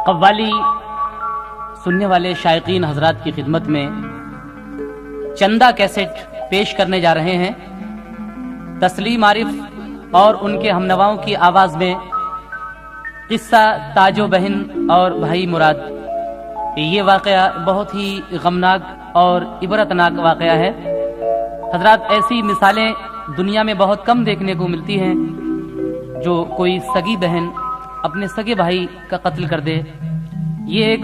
कव्वाली सुनने वाले शायकीन हजरात की खिदमत में चंदा कैसेट पेश करने जा रहे हैं। तस्लीम आरिफ और उनके हमनवाओं की आवाज में किस्सा ताजो बहन और भाई मुराद। ये वाकया बहुत ही गमनाक और इबरतनाक वाकया है। हजरात, ऐसी मिसालें दुनिया में बहुत कम देखने को मिलती हैं जो कोई सगी बहन अपने सगे भाई का कत्ल कर दे। ये एक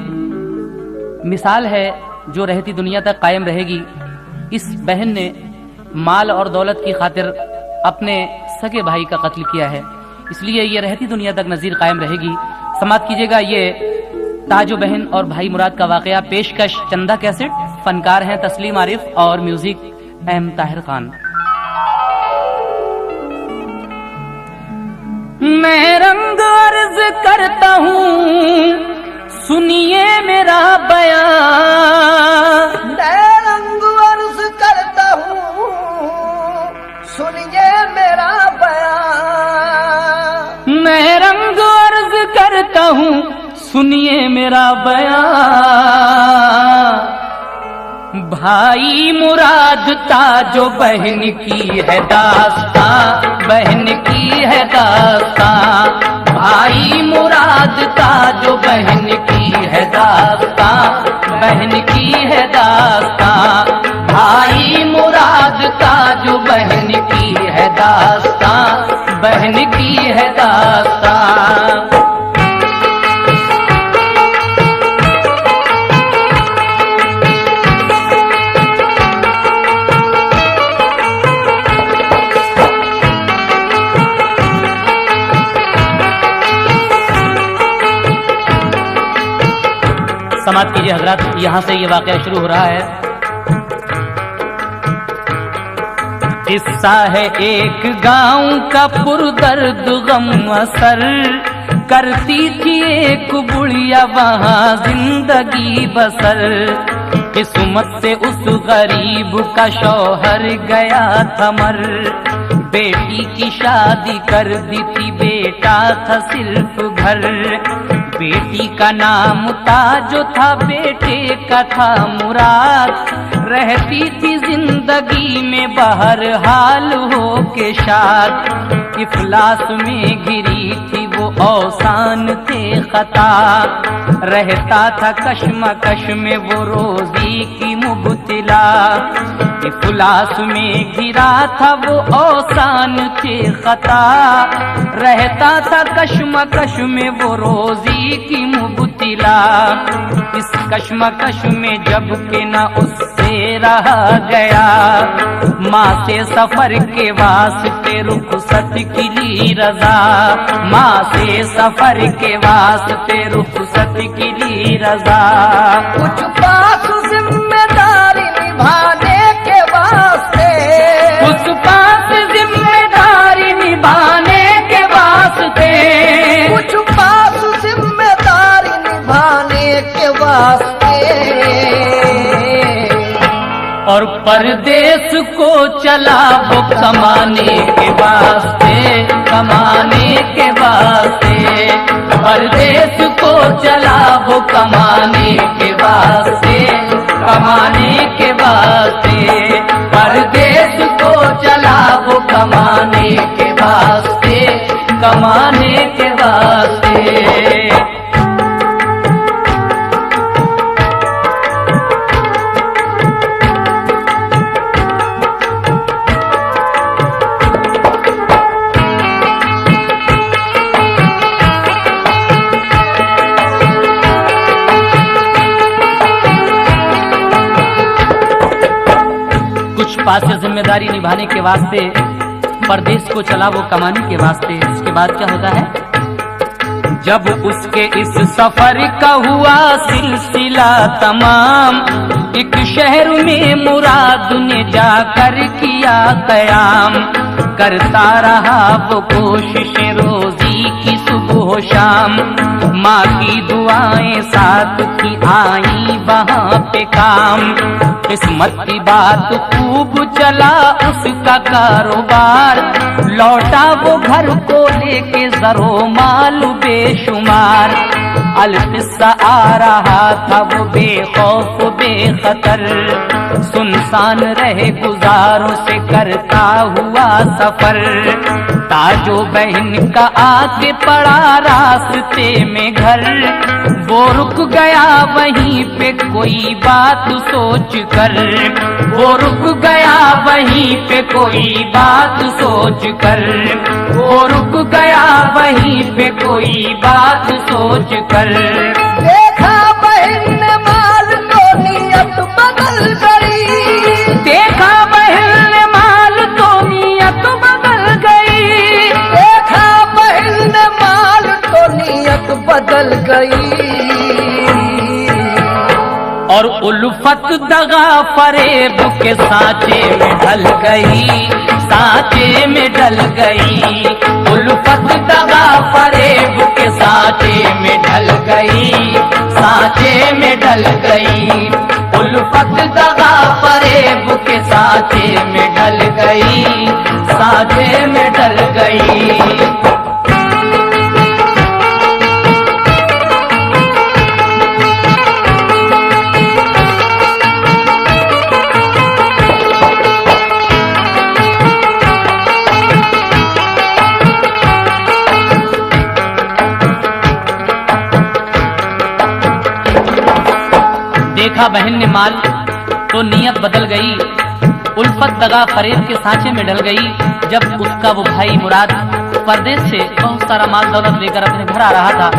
मिसाल है जो रहती दुनिया तक कायम रहेगी। इस बहन ने माल और दौलत की खातिर अपने सगे भाई का कत्ल किया है, इसलिए ये रहती दुनिया तक नजीर कायम रहेगी। समाप्त कीजिएगा ये ताजो बहन और भाई मुराद का वाकया। पेशकश चंदा कैसेट, फनकार हैं तस्लीम आरिफ और म्यूजिक एम ताहिर खान। मैं रंग अर्ज करता हूँ, सुनिए मेरा बयान। मैं रंग अर्ज करता हूँ, सुनिए मेरा बयान। मैं रंग अर्ज करता हूँ, सुनिए मेरा बयान। भाई मुराद ताजो बहन की है दास्तां, बहन की है दास्तां। भाई मुराद ताजो बहन की है दास्तां, बहन की है दास्तां। भाई मुराद ताजो बहन की है दास्तां, बहन की है दास्तां। समाप्त कीजिए हजरत, यहाँ से ये वाकया शुरू हो रहा है। किस्सा है एक गांव का पुरदर्द गम असर, करती थी एक बुढ़िया वहां जिंदगी बसर। किस्मत से उस गरीब का शौहर गया था मर, बेटी की शादी कर दी थी, बेटा था सिर्फ घर। बेटी का नाम ताजो था, बेटे का था मुराद। रहती थी जिंदगी में बहरहाल हो के शाद। इफलास में गिरी थी वो औसान थे खता, रहता था कश्मकश में वो रोजी की मुबतला। इफलास में गिरा था वो औसान थे खता, रहता था कश्मकश में वो रोजी की मुबतला। इस कश्मकश में जब के ना उससे रहा गया, माँ से सफर के वास्ते रुखसत की ली रजा। माँ से सफर के वास्ते रुखसत की ली रजा। कुछ पास जिम्मेदारी निभाने के वास्ते, कुछ पास जिम्मेदारी निभाने के वास्ते, कुछ पास जिम्मेदारी निभाने के वास्ते। और परदेश को चला वो कमाने के वास्ते, कमाने के वास्ते। परदेश को चला वो कमाने के वास्ते, कमाने के वास्ते। परदेश को चला वो कमाने के वास्ते, कमाने के वास्ते। कुछ पास से जिम्मेदारी निभाने के वास्ते परदेश को चला वो कमाने के वास्ते। इसके बाद क्या होता है? जब उसके इस सफर का हुआ सिलसिला तमाम, एक शहर में मुराद ने जाकर किया कयाम। करता रहा वो कोशिश रोजी की सुबह शाम, माँ की दुआएं साथ की आई वहाँ पे काम। किस्मत की बात खूब चला उसका कारोबार, लौटा वो घर को लेके जरो माल बेशुमार। अलकिस्सा आ रहा था वो बेखौफ बेखतर, सुनसान रहे गुजारों से करता हुआ सफर। ताजो बहन का आके पड़ा रास्ते में घर, वो रुक गया वहीं पे कोई बात सोच कर, वो रुक गया वहीं पे कोई बात सोच कर, वो रुक गया वहीं पे कोई बात सोच कर। देखा बहन ने माल तो नियत बदल गई, देखा बहन ने माल तो नियत बदल गई, देखा बहन ने माल तो नियत बदल गई। और उल्फत दगा फरेब के सांचे में ढल गई, सांचे में ढल गई। उल्फत दगा फरेब के सांचे में ढल गई, सांचे में ढल गई। उल्फत दगा फरेब के सांचे में ढल गई, सांचे में ढल गई। देखा बहन ने माल तो नीयत बदल गई, उल्फत दगा फरेब के सांचे में ढल गई। जब उसका वो भाई मुराद परदेश से बहुत सारा माल दौलत लेकर अपने घर आ रहा था,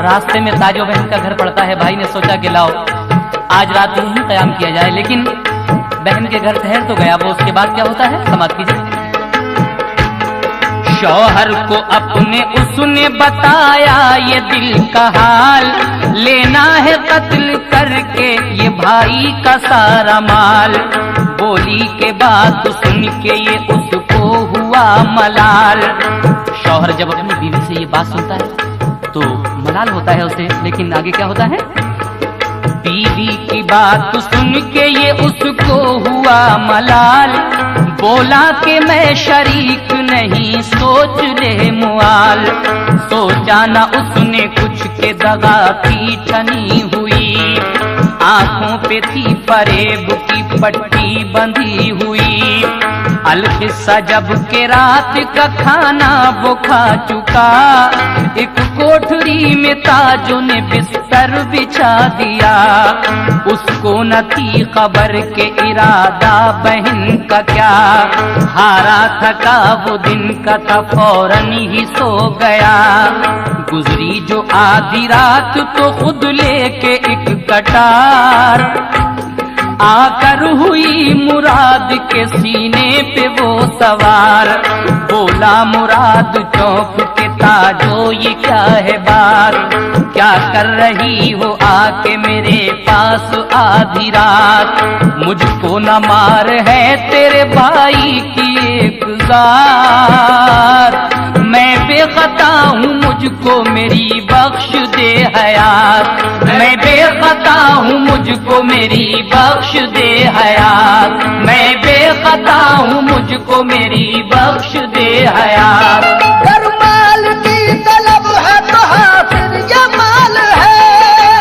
रास्ते में ताजो बहन का घर पड़ता है। भाई ने सोचा कि लाओ आज रात यहीं कयाम किया जाए, लेकिन बहन के घर ठहर तो गया वो। उसके बाद क्या होता है समाप्त कीजिए। शौहर को अपने उसने बताया ये दिल का हाल, लेना है कत्ल करके ये भाई का सारा माल। बोली के बात सुन के ये उसको हुआ मलाल। शौहर जब अपनी बीवी से ये बात सुनता है तो मलाल होता है उसे, लेकिन आगे क्या होता है। बीवी की बात सुन के ये उसको हुआ मलाल, बोला कि मैं शरीक नहीं सोच ले मुआल। सोचा ना उसने कुछ के दगा की ठनी हुई, आंखों पे थी फरेब की पट्टी बंधी हुई। अलकिस्सा जब के रात का खाना वो खा चुका, एक कोठरी में ताजों ने बिस्तर बिछा दिया। उसको न थी खबर के इरादा बहन का क्या, हारा थका वो दिन का था फौरन ही सो गया। गुजरी जो आधी रात तो खुद लेके एक कटार, आकर हुई मुराद के सीने पे वो सवार। बोला मुराद चौंक के ताजो ये क्या है बात, क्या कर रही हो आके मेरे पास आधी रात। मुझको न मार है तेरे भाई की एक ज़ात, मैं बेखता हूँ मुझको मेरी बख्श दे हयात। मैं बेखता हूँ मुझको मेरी बख्श दे हयात। मैं बेखता हूँ मुझको मेरी बख्श दे हयात। कर माल की तलब है तो हाजिर ये माल है,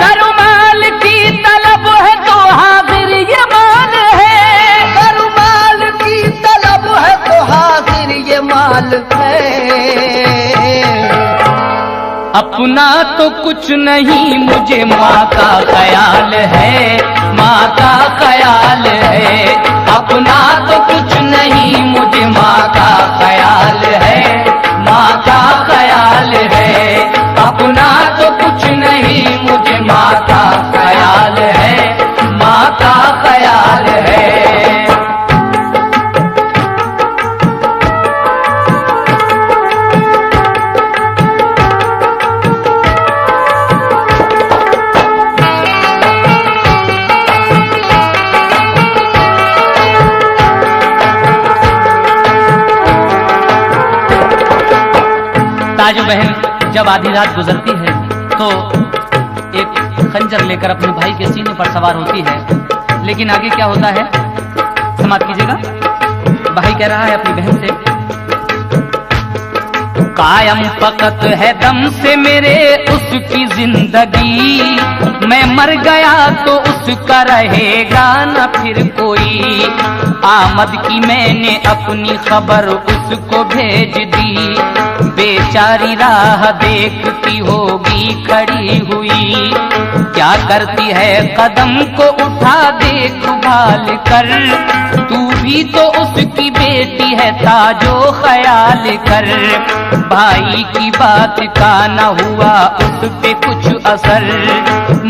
कर माल की तलब है तो हाजिर ये माल है। कर माल की तलब है तो हाजिर ये माल है। अपना तो कुछ नहीं मुझे माँ का ख्याल है, माँ का ख्याल है। अपना तो कुछ नहीं मुझे माँ का ख्याल है, माँ का ख्याल है। अपना तो कुछ नहीं मुझे माँ का ख्याल है, माँ का ख्याल है। ताजो बहन जब आधी रात गुजरती है तो एक खंजर लेकर अपने भाई के सीने पर सवार होती है। लेकिन आगे क्या होता है समाप्त कीजिएगा। भाई कह रहा है अपनी बहन से, कायम फकत है दम से मेरे उसकी जिंदगी, मैं मर गया तो उसका रहेगा न फिर कोई। आमद की मैंने अपनी खबर उसको भेज दी, बेचारी राह देखती होगी खड़ी हुई। क्या करती है कदम को उठा देखभाल कर, तू भी तो उसकी बेटी है ताजो ख्याल कर। भाई की बात का न हुआ उस पे कुछ असर,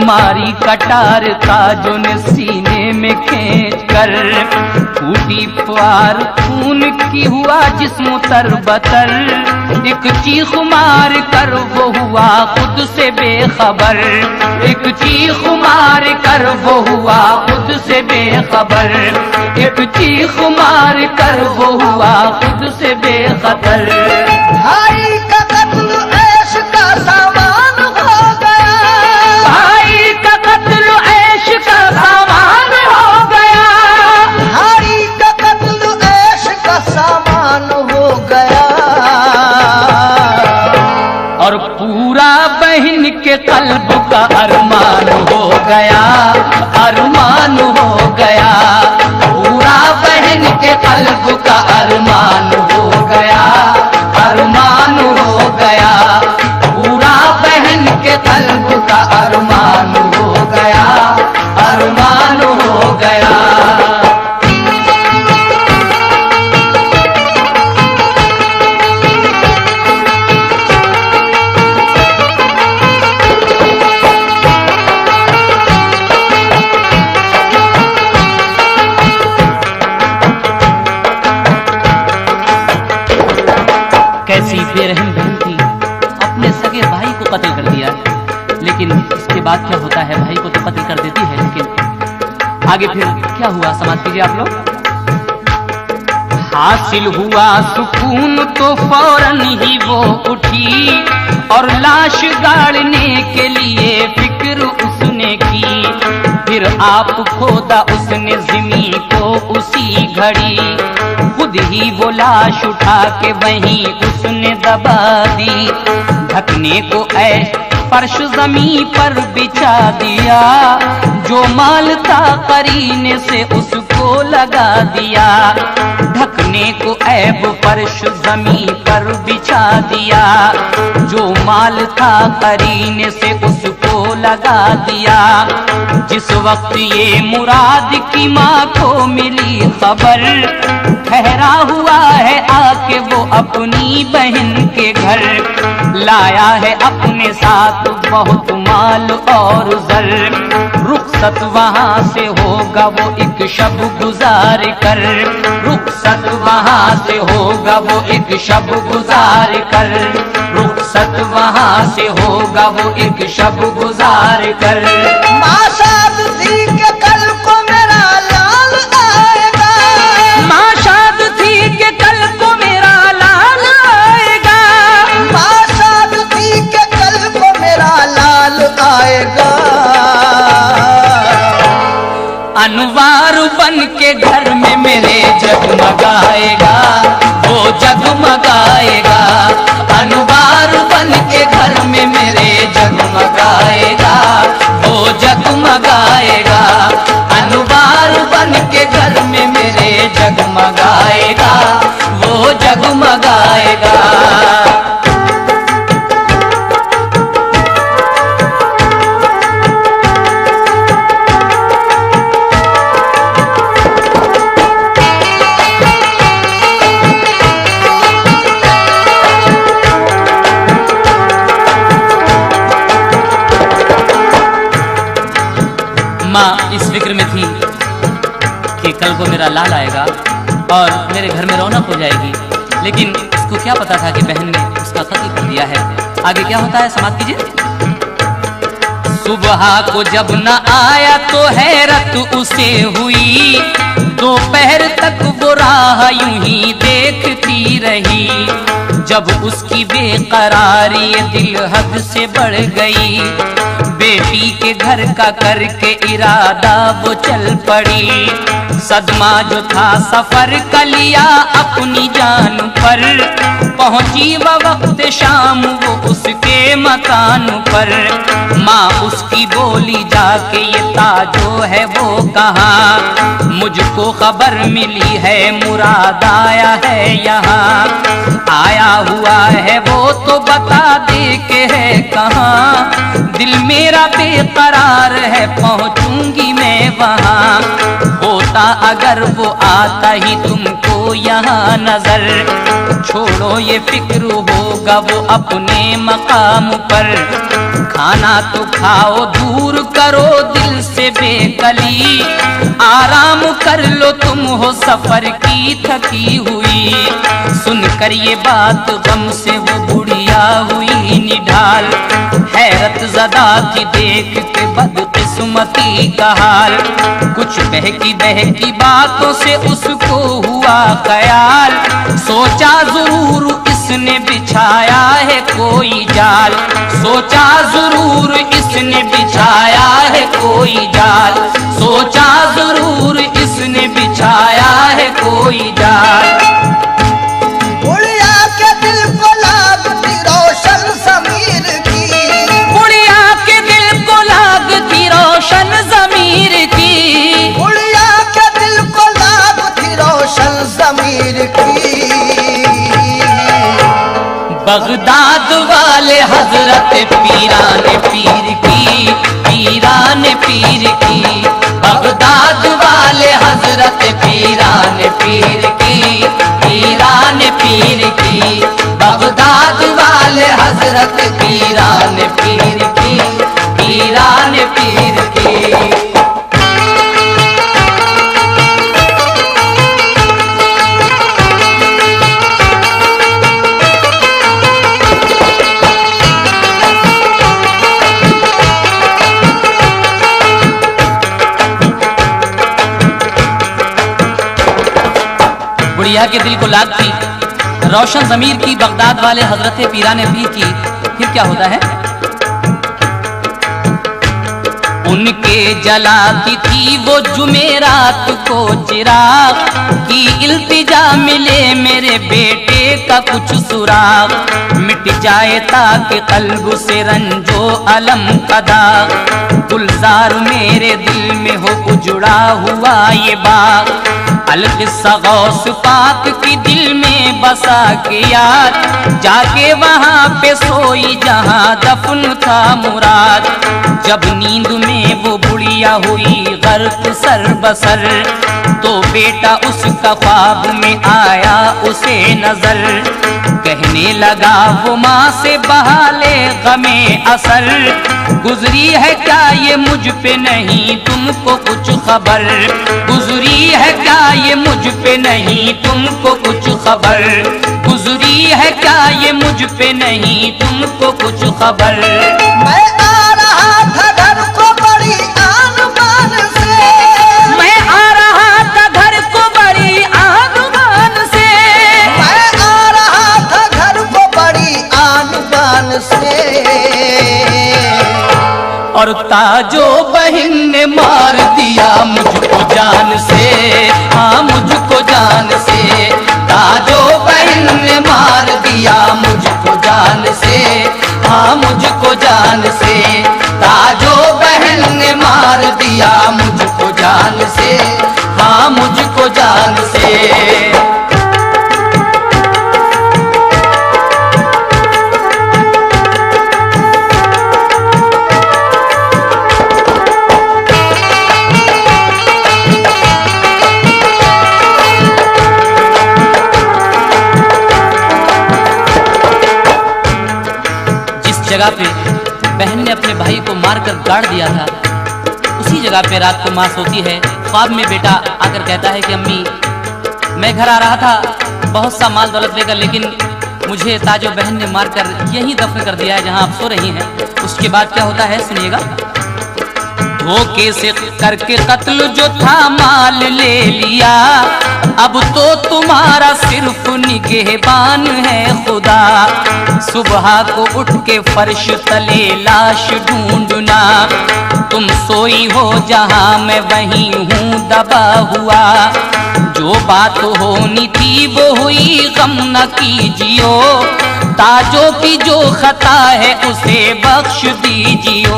मारी कटार ताजो ने सीने में खींच कर। फूटी प्यार खून की हुआ जिस्म तरबतर, एक चीख मार कर वो हुआ खुद से बेखबर। एक चीख मार कर वो हुआ खुद से बेखबर, एक चीख मार कर वो हुआ खुद से बेखबर। भाई का कत्ल ऐश का सामान हो गया, भाई का कत्ल ऐश का सामान हो गया, भाई का कत्ल ऐश का सामान हो गया। और पूरा बहन के कल्ब का अरमान हो गया, अरमान हो गया। पूरा बहन के कल्ब का अरमान हो गया, अरमान हो गया। पूरा बहन के कल्ब का अरमान हो गया, अरमान हो गया। कैसी बेरहम बहन थी, अपने सगे भाई को कत्ल कर दिया। लेकिन इसके बाद क्या होता है, भाई को तो कत्ल कर देती है, लेकिन आगे फिर क्या हुआ समाप्त कीजिए आप लोग। हासिल हुआ सुकून तो फौरन ही वो उठी, और लाश गाड़ने के लिए फिक्र उसने की। फिर आप खोदा उसने ज़मीन को उसी घड़ी, खुद ही वो लाश उठा के वहीं उसने दबा दी। ढकने को ऐश फर्श जमीन पर बिछा दिया, जो माल था करीने से उसको लगा दिया। ढकने को ऐब फर्श जमीन पर बिछा दिया, जो माल था करीने से उसको लगा दिया। जिस वक्त ये मुराद की माँ को मिली खबर, ठहरा हुआ है आके वो अपनी बहन के घर। लाया है अपने साथ बहुत माल और जर, रुखसत वहां से होगा वो एक शब गुजार कर। रुखसत वहां से होगा वो एक शब गुजार कर, रुखसत वहां से होगा वो एक शब गुजार कर। माँ शाद थी कि कल को मेरा लाल आएगा, माँ शाद थी कि कल को मेरा लाल आएगा, माँ शाद थी कि कल को मेरा लाल आएगा। अनवार बन के घर में मेरे जगमगाएगा, वो जगमगाएगा। अनवार बन के घर में मेरे जगमगाएगा, वो जगमगाएगा। अनवार बन के घर में मेरे जगमगाएगा, वो जगमगाएगा। माँ इस फिक्र में थी कि कल को मेरा लाल आएगा और मेरे घर में रौनक हो जाएगी, लेकिन इसको क्या पता था कि बहन ने उसका कत्ल कर दिया है। आगे क्या होता है समाप्त कीजिए। सुबह को जब न आया तो हैरत उसे हुई, दोपहर तक वो राह यूं ही देखती रही। जब उसकी बेकरारी दिल हद से बढ़ गई, बेटी बेटी के घर का करके इरादा वो चल पड़ी। सदमा जो था सफर का लिया अपनी जान पर, पहुंची वह वक्त शाम वो उसके मकान पर। माँ उसकी बोली जाके ये ताजो है वो कहाँ, मुझको खबर मिली है मुराद आया है यहाँ। आया हुआ है वो तो बता दे के है कहाँ, दिल मेरा बेकरार है पहुंचूंगी मैं वहाँ। होता अगर वो आता ही तुमको यहाँ नजर, छोड़ो ये फिक्र होगा वो अपने मकाम पर। खाना तो खाओ दूर करो दिल से बेकली, आराम कर लो तुम हो सफर की थकी हुई। सुनकर ये बात गम से वो बुढ़िया हुई निढाल, हैरत ज़दा थी देख के बदकिस्मती का हाल। कुछ बहकी बातों से उसको हुआ ख्याल, सोचा जरूर इसने बिछाया है कोई जाल। सोचा जरूर इसने बिछाया है कोई जाल, सोचा जरूर इसने बिछाया है कोई जाल। बुढ़िया के दिल को लागती रोशन ज़मीर की, बुढ़िया के दिल को लागती रोशन ज़मीर की, बुढ़िया के दिल को लागती रोशन ज़मीर की। बगदाद वाले हजरत पीरान पीर की, पीरान पीर की। बगदाद वाले हजरत पीरान पीर की, पीरान पीर की। बगदाद वाले हजरत पीरान पीर की, पीरान पीर की। बुढ़िया के दिल को लागती रोशन ज़मीर की, बगदाद वाले हजरत पीरान पीर की। फिर क्या होता है? उनके जलाती थी वो जुमेरात को चिराग, की इल्तिजा मिले मेरे बेटे का कुछ सुराग। मिट जाए ताकि कल्ब से रंजो अलम का दाग, गुलजार मेरे दिल में हो उजड़ा हुआ ये बाग। अलकिस्सा गौस पाक की दिल में बसा के याद, जाके वहाँ पे सोई जहाँ दफन था मुराद। जब नींद में वो बुढ़िया हुई गर्क सर बसर, तो बेटा उसका ख्वाब में आया उसे नजर। कहने लगा वो माँ से बहाले गमे असर, गुजरी है क्या ये मुझ पे नहीं तुमको कुछ खबर, गुजरी है क्या ये मुझ पे नहीं तुमको कुछ खबर, गुजरी है क्या ये मुझ पे नहीं तुमको कुछ खबर। मैं आ रहा था घर को बड़ी आन बान से, मैं आ रहा था घर को बड़ी आन बान से, मैं आ रहा था घर को बड़ी आन बान से। और ताजो बहन ने मार दिया मुझको जान से, हाँ मुझको जान से। ताजो बहन ने मार दिया मुझको जान से, हाँ मुझको जान से। ताजो बहन ने मार दिया मुझको जान से, हाँ मुझको जान से। जगह पे बहन ने अपने भाई को मारकर गाड़ दिया था, उसी जगह पे रात को माँ सोती है। ख्वाब में बेटा आकर कहता है कि अम्मी मैं घर आ रहा था बहुत सा माल दौलत लेकर, लेकिन मुझे ताजो बहन ने मारकर यहीं दफन कर दिया है जहां आप सो रही हैं। उसके बाद क्या होता है सुनिएगा। धोखे से करके कत्ल जो था माल ले लिया, अब तो तुम्हारा सिर्फ निगहबान है खुदा। सुबह को उठ के फर्श तले लाश ढूंढना, तुम सोई हो जहां मैं वहीं हूँ दबा हुआ। जो बात होनी थी वो हुई, गम न कीजियो, ताजों की जो खता है उसे बख्श दीजियो।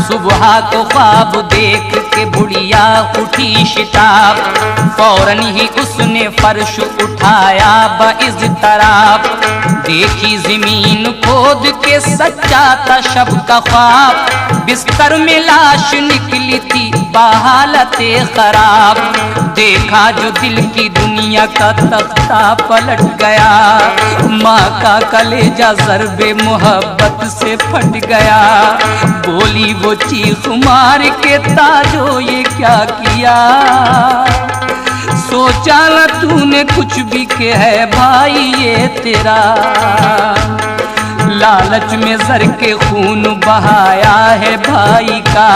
सुबह को ख्वाब देख के बुढ़िया उठी शिताब, फौरन ही उसने फर्श उठाया बइज़्तिराब। देखी जमीन खोद के सच्चा था शब का ख्वाब, बिस्तर में लाश निकली थी बहालते खराब। देखा जो दिल की दुनिया का तख्ता पलट गया, माँ का कलेजा ज़र्बे मोहब्बत से फट गया। बोली वो चीख मार के, ताजो ये क्या किया, सोचा न तूने कुछ भी के है भाई ये तेरा। लालच में जर के खून बहाया है भाई का,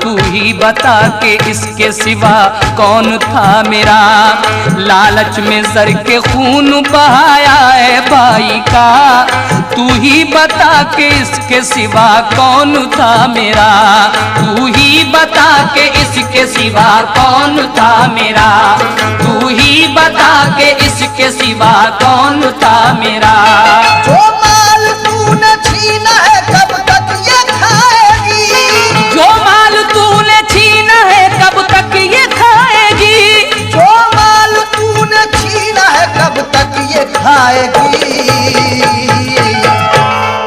तू ही बता के इसके सिवा कौन था मेरा। लालच में जर के खून बहाया है भाई का, तू ही बता के इसके सिवा कौन था मेरा। तू ही बता के इसके सिवा कौन था मेरा। तू ही बता के इसके सिवा कौन था मेरा। जो माल तूने छीना है कब तक ये खाएगी, जो माल तूने छीना है कब तक ये खाएगी। जो माल तूने छीना है कब तक ये खाएगी।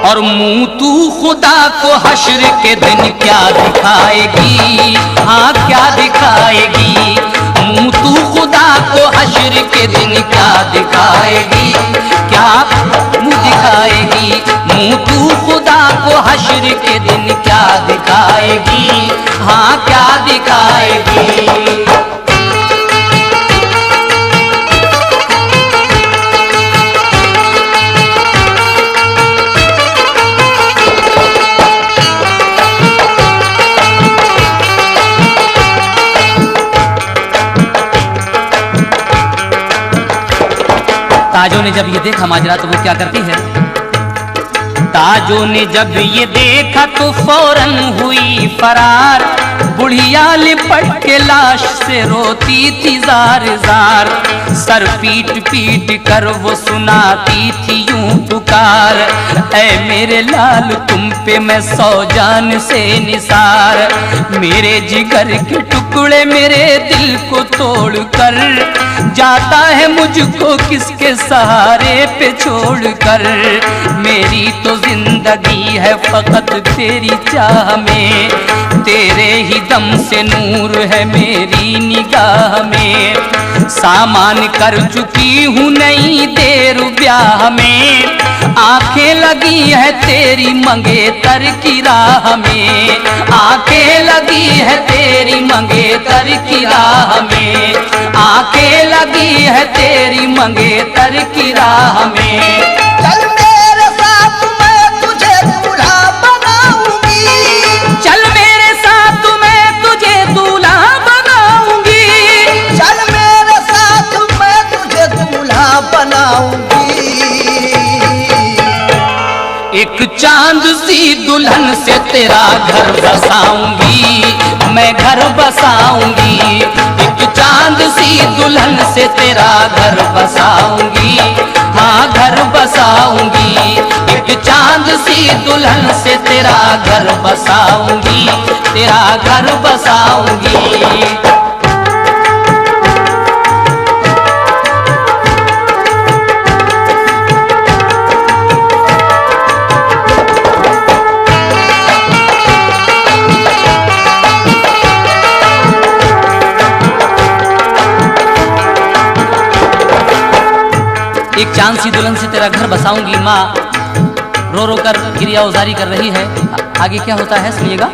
और मुंह तू खुदा को हश्र के दिन क्या दिखाएगी, हाँ क्या दिखाएगी। मुंह तू खुदा को हश्र के दिन क्या दिखाएगी, क्या मुंह दिखाएगी। मुंह तू खुदा को हश्र के दिन क्या दिखाएगी, हाँ क्या दिखाएगी। ताजों ने जब ये देखा माजरा तो वो क्या करती है। ताजों ने जब ये देखा तो फौरन हुई फरार, बुढ़िया लिपट के लाश से रोती थी जार जार। सर पीट पीट कर वो सुनाती थी यूं पुकार, ऐ मेरे लाल तुम पे मैं सौ जान से निसार। मेरे जिगर के टुकड़े मेरे दिल को तोड़ कर, जाता है मुझको किसके सहारे पे छोड़ कर। मेरी तो जिंदगी है फकत तेरी चाह में, तेरे ही दम से नूर है मेरी निगाह में। सामान कर चुकी हूँ नई देर ब्याह में, आंखें लगी है तेरी मंगेतर की राह में। आंखें लगी है तेरी मंगेतर की राह में। आंखें लगी है तेरी मंगेतर की राह में। चल मेरे साथ मैं तुझे दूल्हा बनाऊंगी, चल मेरे साथ मैं तुझे दूल्हा बनाऊंगी। चल मेरे साथ मैं तुझे दूल्हा बनाऊंगी। एक चांद सी दुल्हन से तेरा घर बसाऊंगी, मैं घर बसाऊंगी। एक चांद सी दुल्हन से तेरा घर बसाऊंगी, हाँ घर बसाऊंगी। एक चांद सी दुल्हन से तेरा घर बसाऊंगी, तेरा घर बसाऊंगी। एक चांद सी दुल्हन से तेरा घर बसाऊंगी। माँ रो रो कर गिरिया उजारी कर रही है। आगे क्या होता है सुनिएगा।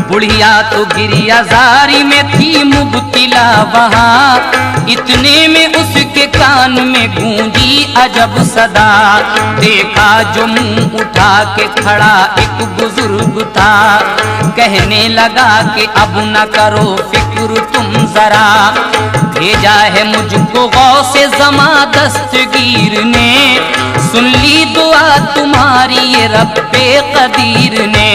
बुढ़िया तो गिरियाजारी में थी मुब्तिला वहाँ, इतने में उसके कान में गूंजी अजब सदा। देखा जो मुंह उठा के खड़ा एक बुजुर्ग था, कहने लगा कि अब न करो फिक्र तुम जरा, भेजा है मुझको गौसे ज़मा दस्तगीर ने, सुन ली दुआ तुम्हारी ये रब्बे कदीर ने।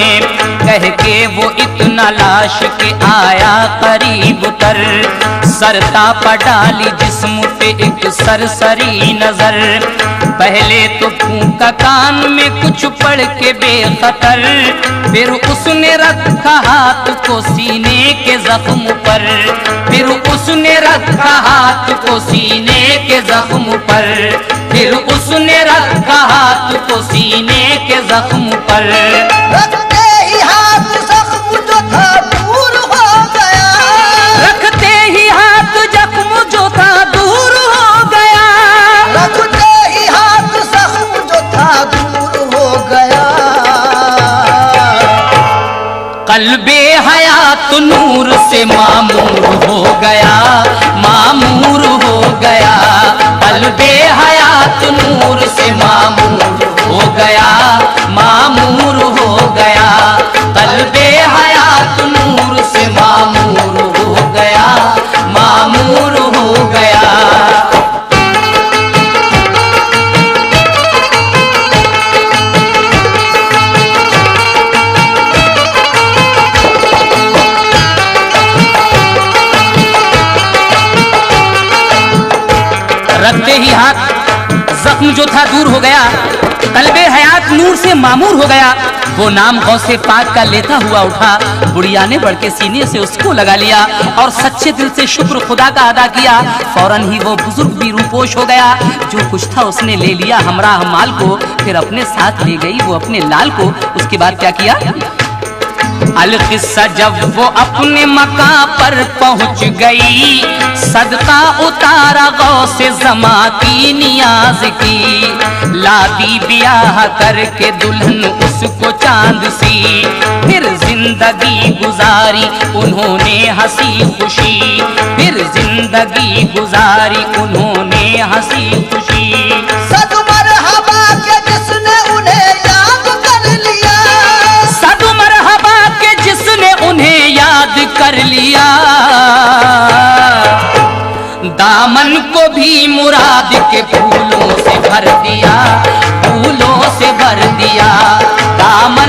कह के वो इतना लाश के आया करीब तर, सरता पर डाली जिस्म पे एक सरसरी नजर। पहले तो फूंका कान में कुछ पढ़ के बेखतर, फिर उसने रखा हाथ को सीने के जख्म पर, फिर उसने रखा हाथ को सीने के जख्म पर, फिर उसने रखा हाथ को सीने के जख्म पर। रखते ही हाथ जख्म जो था दूर हो गया, रखते ही हाथ जख्म जो था दूर हो गया, रखते ही हाथ जख्म जो था दूर हो गया। कल्बे हयात नूर से मामूर हो गया, मामूर हो गया। कल्बे हयात नूर से मामूर हो गया, मामूर हो गया। कल्बे हयात नूर से मामूर हो गया, मामूर हो गया। रखते ही हाथ जख्म जो था दूर हो गया, कल्बे हयात नूर से मामूर हो गया। वो नाम गौसे पाक का लेता हुआ उठा, बुढ़िया ने बढ़ के सीने से उसको लगा लिया और सच्चे दिल से शुक्र खुदा का अदा किया। फौरन ही वो बुजुर्ग भी रूपोश हो गया, जो कुछ था उसने ले लिया हमरा माल को, फिर अपने साथ ले गई वो अपने लाल को। उसके बाद क्या किया? अल किस्सा जब वो अपने मकां पर पहुंच गई, सदका उतारा गौसे ज़मा की नियाज की, लादी ब्याह करके दुल्हन उसको चांद सी, फिर जिंदगी गुजारी उन्होंने हंसी खुशी, फिर जिंदगी गुजारी उन्होंने हंसी खुशी। सद मरहबा के जिसने उन्हें याद कर लिया, सद मरहबा के जिसने उन्हें याद कर लिया, दामन को भी मुराद के फूलों से भर दिया, फूलों से भर दिया। दामन